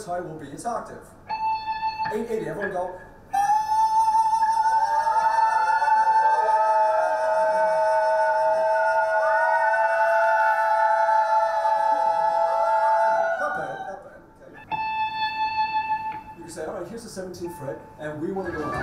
notes high will be its octave. 880, everyone go. Not bad, okay. You can say, all right, here's the 17th fret, and we want to go up.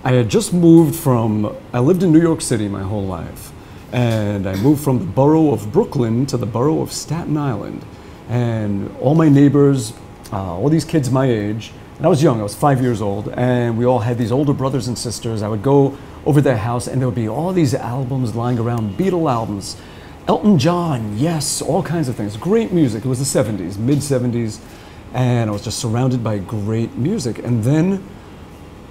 I had just moved I lived in New York City my whole life, and I moved from the borough of Brooklyn to the borough of Staten Island. And all my neighbors, all these kids my age, and I was young, I was 5 years old, and we all had these older brothers and sisters. I would go over their house and there would be all these albums lying around, Beatle albums, Elton John, yes, all kinds of things. Great music. It was the 70s, mid-70s, and I was just surrounded by great music. And then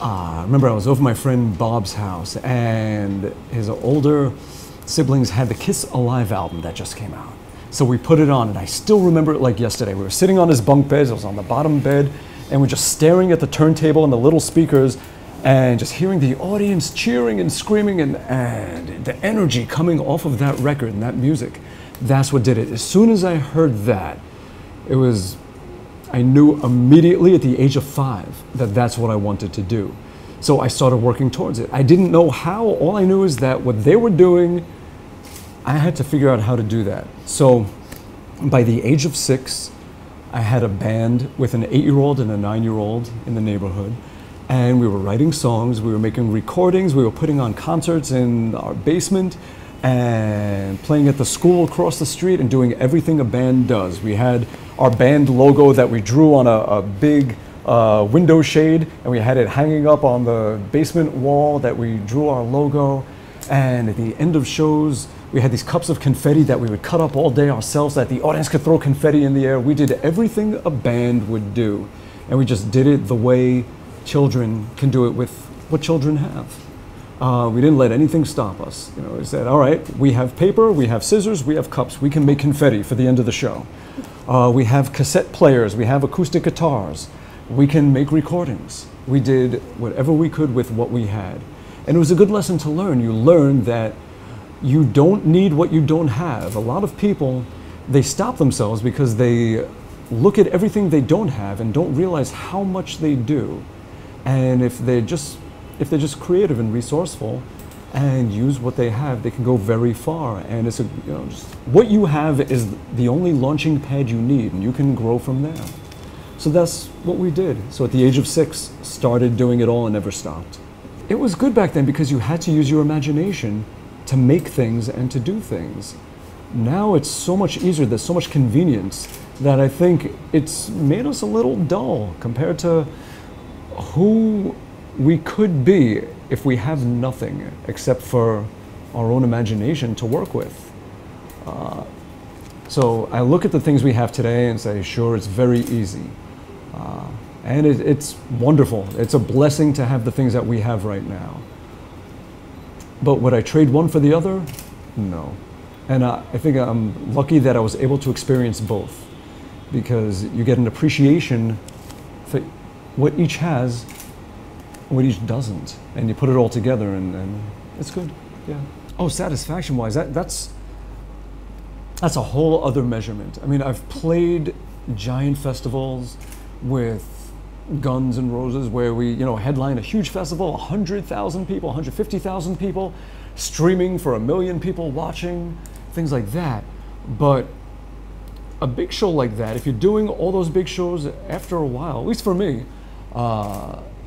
I remember I was over my friend Bob's house, and his older siblings had the Kiss Alive album that just came out. So we put it on, and I still remember it like yesterday. We were sitting on his bunk beds, I was on the bottom bed, and we're just staring at the turntable and the little speakers, and just hearing the audience cheering and screaming, and the energy coming off of that record and that music. That's what did it. As soon as I heard that, I knew immediately at the age of 5 that that's what I wanted to do. So I started working towards it. I didn't know how. All I knew is that what they were doing, I had to figure out how to do that. So by the age of 6, I had a band with an 8-year-old and a 9-year-old in the neighborhood. And we were writing songs, we were making recordings, we were putting on concerts in our basement and playing at the school across the street and doing everything a band does. We had our band logo that we drew on a big window shade, and we had it hanging up on the basement wall that we drew our logo. And at the end of shows, we had these cups of confetti that we would cut up all day ourselves so that the audience could throw confetti in the air. We did everything a band would do, and we just did it the way children can do it with what children have. We didn't let anything stop us. You know, we said, all right, we have paper, we have scissors, we have cups, we can make confetti for the end of the show. We have cassette players, we have acoustic guitars, we can make recordings. We did whatever we could with what we had. And it was a good lesson to learn. You learn that you don't need what you don't have. A lot of people, they stop themselves because they look at everything they don't have and don't realize how much they do. And if they're just creative and resourceful and use what they have, they can go very far. And it's just what you have is the only launching pad you need, and you can grow from there. So that's what we did. So at the age of 6, started doing it all and never stopped. It was good back then because you had to use your imagination to make things and to do things. Now it's so much easier, there's so much convenience that I think it's made us a little dull compared to who we could be if we have nothing except for our own imagination to work with. So I look at the things we have today and say, sure, it's very easy. And it's wonderful. It's a blessing to have the things that we have right now. But would I trade one for the other? No. And I think I'm lucky that I was able to experience both, because you get an appreciation for what each has, what each doesn't, and you put it all together, and it's good. Yeah. Oh, satisfaction-wise, that's a whole other measurement. I mean, I've played giant festivals with Guns N' Roses where we, headline a huge festival, 100,000 people, 150,000 people, streaming for 1 million people watching, things like that. But a big show like that, if you're doing all those big shows, after a while, at least for me,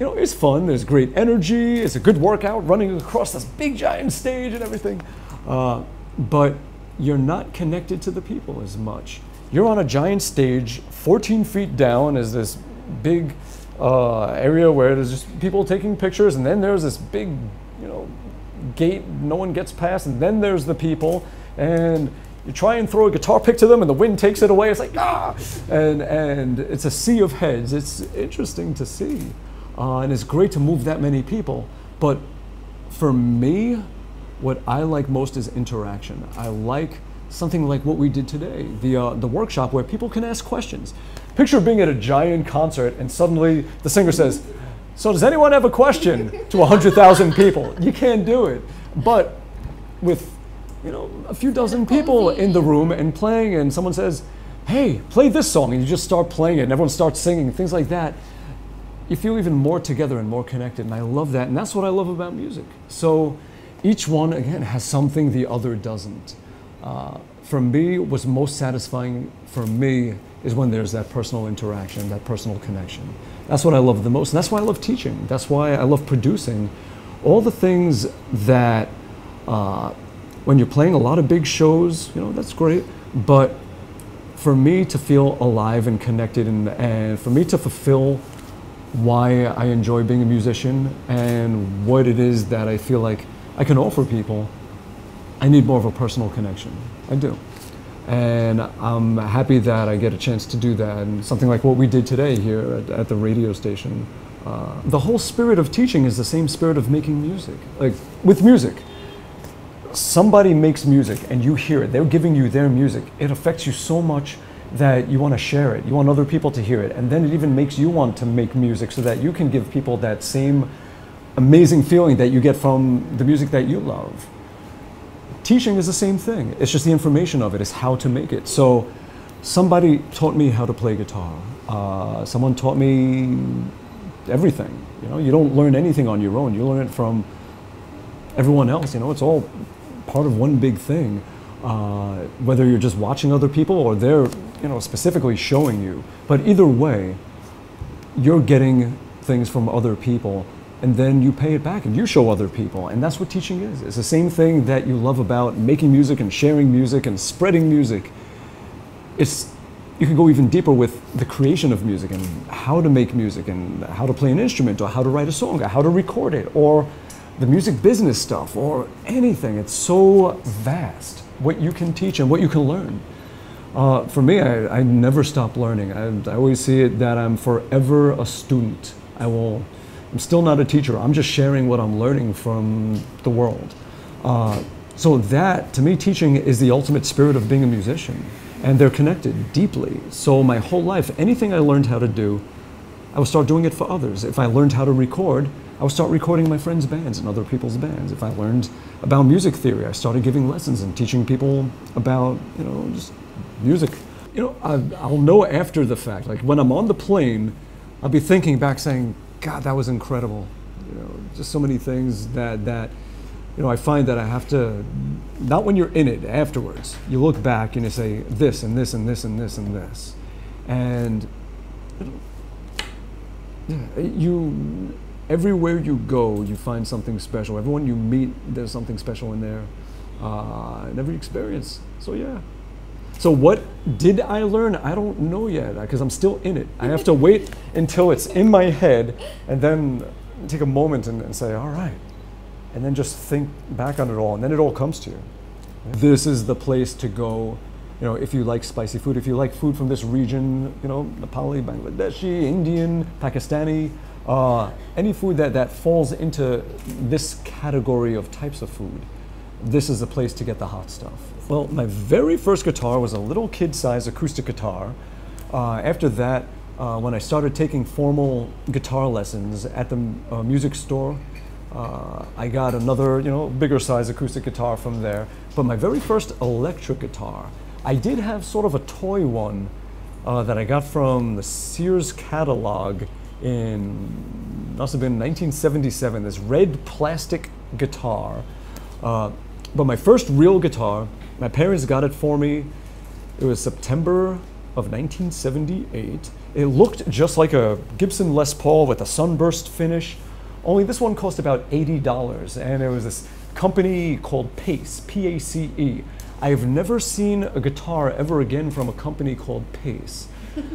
it's fun, there's great energy, it's a good workout, running across this big giant stage and everything. But you're not connected to the people as much. You're on a giant stage, 14 feet down is this big area where there's just people taking pictures, and then there's this big, gate no one gets past, and then there's the people, and you try and throw a guitar pick to them and the wind takes it away. It's like, ah! And it's a sea of heads. It's interesting to see. And it's great to move that many people. But for me, what I like most is interaction. I like something like what we did today, the workshop where people can ask questions. Picture being at a giant concert and suddenly the singer says, So does anyone have a question to 100,000 people? You can't do it. But with, you know, a few dozen people in the room and playing, and someone says, hey, play this song, and you just start playing it, and everyone starts singing, things like that, you feel even more together and more connected, and I love that, and that's what I love about music. So each one, again, has something the other doesn't. For me, what's most satisfying for me is when there's that personal interaction, that personal connection. That's what I love the most, and that's why I love teaching. That's why I love producing. All the things that, when you're playing a lot of big shows, you know, that's great, but for me to feel alive and connected, and for me to fulfill why I enjoy being a musician and what it is that I feel like I can offer people, I need more of a personal connection. I do. And I'm happy that I get a chance to do that, and something like what we did today here at the radio station. The whole spirit of teaching is the same spirit of making music. Like with music, somebody makes music and you hear it, they're giving you their music. It affects you so much that you want to share it. You want other people to hear it. And then it even makes you want to make music so that you can give people that same amazing feeling that you get from the music that you love. Teaching is the same thing. It's just the information of it, is how to make it. So somebody taught me how to play guitar. Someone taught me everything. You know, you don't learn anything on your own. You learn it from everyone else. You know, it's all part of one big thing. Whether you're just watching other people or they're, you know, specifically showing you. But either way, you're getting things from other people, and then you pay it back and you show other people. And that's what teaching is. It's the same thing that you love about making music and sharing music and spreading music. You can go even deeper with the creation of music and how to make music and how to play an instrument or how to write a song or how to record it or the music business stuff or anything. It's so vast what you can teach and what you can learn. For me, I never stop learning. I always see it that I'm forever a student. I'm still not a teacher. I'm just sharing what I'm learning from the world. So that, to me, teaching is the ultimate spirit of being a musician. And they're connected deeply. So my whole life, anything I learned how to do, I would start doing it for others. If I learned how to record, I would start recording my friends' bands and other people's bands. If I learned about music theory, I started giving lessons and teaching people about, you know, just music. You know, I'll know after the fact. Like when I'm on the plane, I'll be thinking back saying, God, that was incredible. You know, just so many things that you know, I find that I have to, not when you're in it, afterwards. You look back and you say this and this and this and this and this. And everywhere you go, you find something special. Everyone you meet, there's something special in there. In every experience. So yeah. So what did I learn? I don't know yet, because I'm still in it. I have to wait until it's in my head and then take a moment and say, all right. And then just think back on it all, and then it all comes to you. This is the place to go, you know, if you like spicy food, if you like food from this region, you know, Nepali, Bangladeshi, Indian, Pakistani, any food that falls into this category of types of food, this is the place to get the hot stuff. Well, my very first guitar was a little kid-sized acoustic guitar. After that, when I started taking formal guitar lessons at the music store, I got another, you know, bigger size acoustic guitar from there. But my very first electric guitar, I did have sort of a toy one that I got from the Sears catalog in, must have been 1977, this red plastic guitar. But my first real guitar, my parents got it for me. It was September of 1978. It looked just like a Gibson Les Paul with a sunburst finish. Only this one cost about $80, and it was this company called Pace, P-A-C-E. I've never seen a guitar ever again from a company called Pace.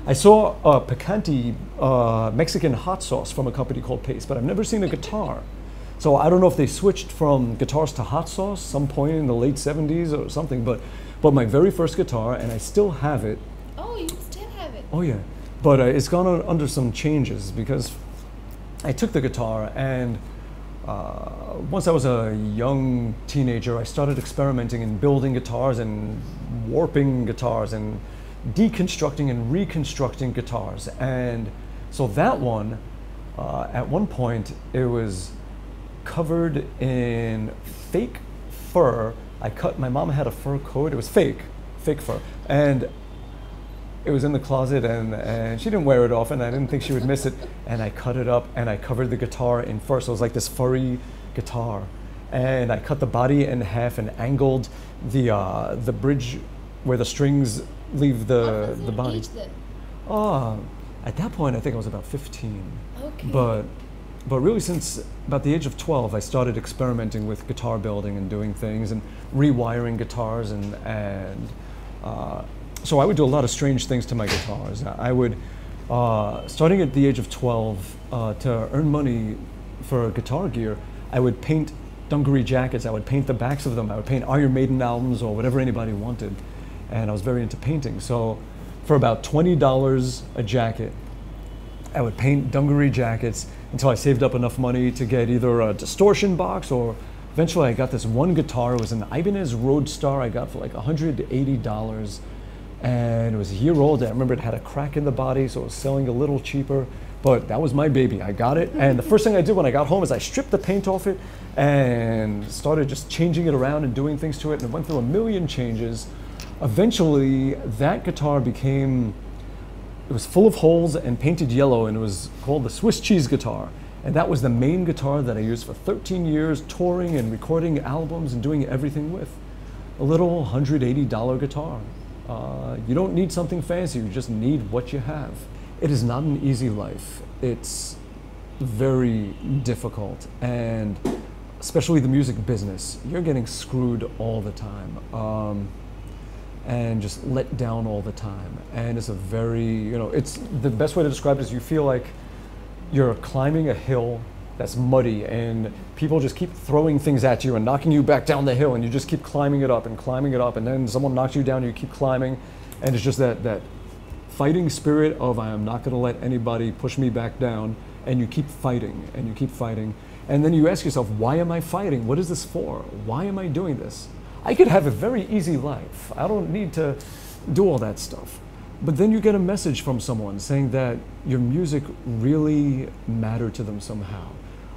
I saw a picante Mexican hot sauce from a company called Pace, but I've never seen a guitar. So I don't know if they switched from guitars to hot sauce some point in the late 70s or something, but my very first guitar, and I still have it. Oh, you still have it? Oh yeah, but it's gone under some changes because I took the guitar, and once I was a young teenager, I started experimenting in building guitars and warping guitars and deconstructing and reconstructing guitars. And so that one, At one point, it was covered in fake fur. My mom had a fur coat. It was fake fur. And it was in the closet, and she didn't wear it often. I didn't think she would miss it. And I cut it up, and I covered the guitar in fur. So it was like this furry guitar. And I cut the body in half and angled the bridge where the strings leave the body. Age then? At that point, I think I was about 15. Okay. But really, since about the age of 12, I started experimenting with guitar building and doing things and rewiring guitars, and so I would do a lot of strange things to my guitars. I would, starting at the age of 12, to earn money for guitar gear, I would paint dungaree jackets. I would paint the backs of them. I would paint Iron Maiden albums or whatever anybody wanted, and I was very into painting. So for about $20 a jacket, I would paint dungaree jackets until I saved up enough money to get either a distortion box, or eventually I got this one guitar. It was an Ibanez Roadstar I got for like $180, and it was a year old. I remember it had a crack in the body, so it was selling a little cheaper, but that was my baby. I got it, and the first thing I did when I got home is I stripped the paint off it and started just changing it around and doing things to it, and it went through a million changes. Eventually, that guitar became, it was full of holes and painted yellow, and it was called the Swiss cheese guitar. And that was the main guitar that I used for 13 years, touring and recording albums and doing everything with. A little $180 guitar. You don't need something fancy, you just need what you have. It is not an easy life. It's very difficult, and especially the music business, you're getting screwed all the time. And just let down all the time. And it's a very, it's the best way to describe it is you feel like you're climbing a hill that's muddy, and people just keep throwing things at you and knocking you back down the hill, and you just keep climbing it up, and then someone knocks you down and you keep climbing, and it's just that fighting spirit of I am not gonna let anybody push me back down, and you keep fighting and you keep fighting. And then you ask yourself, why am I fighting? What is this for? Why am I doing this? I could have a very easy life. I don't need to do all that stuff. But then you get a message from someone saying that your music really mattered to them somehow.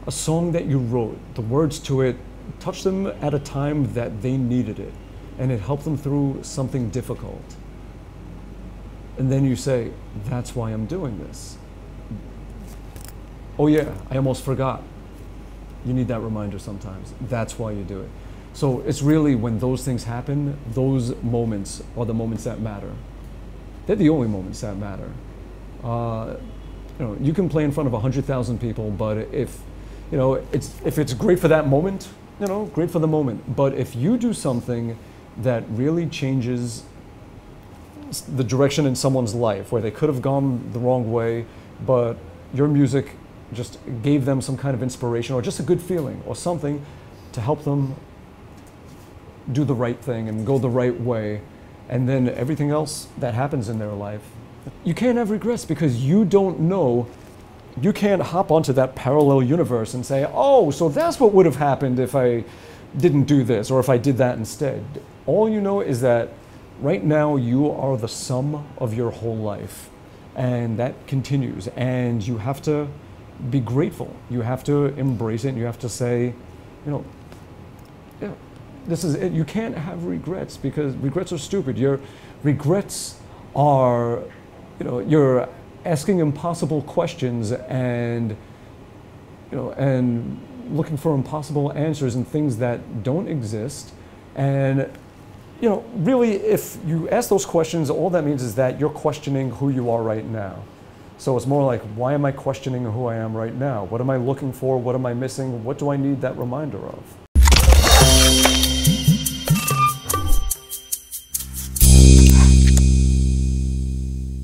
A song that you wrote, the words to it touched them at a time that they needed it, and it helped them through something difficult. And then you say, that's why I'm doing this. Oh yeah, I almost forgot. You need that reminder sometimes. That's why you do it. So it's really when those things happen, those moments are the moments that matter. They're the only moments that matter. You can play in front of 100,000 people, but if it's great for that moment, great for the moment. But if you do something that really changes the direction in someone's life, where they could have gone the wrong way, but your music just gave them some kind of inspiration or just a good feeling or something to help them do the right thing and go the right way, and then everything else that happens in their life, you can't have regrets because you don't know. You can't hop onto that parallel universe and say, oh, so that's what would have happened if I didn't do this or if I did that instead. All you know is that right now you are the sum of your whole life, and that continues, and you have to be grateful. You have to embrace it, and you have to say, yeah, this is it. You can't have regrets because regrets are stupid. Your regrets are, you're asking impossible questions and, and looking for impossible answers and things that don't exist. And, really, if you ask those questions, all that means is that you're questioning who you are right now. So it's more like, why am I questioning who I am right now? What am I looking for? What am I missing? What do I need that reminder of?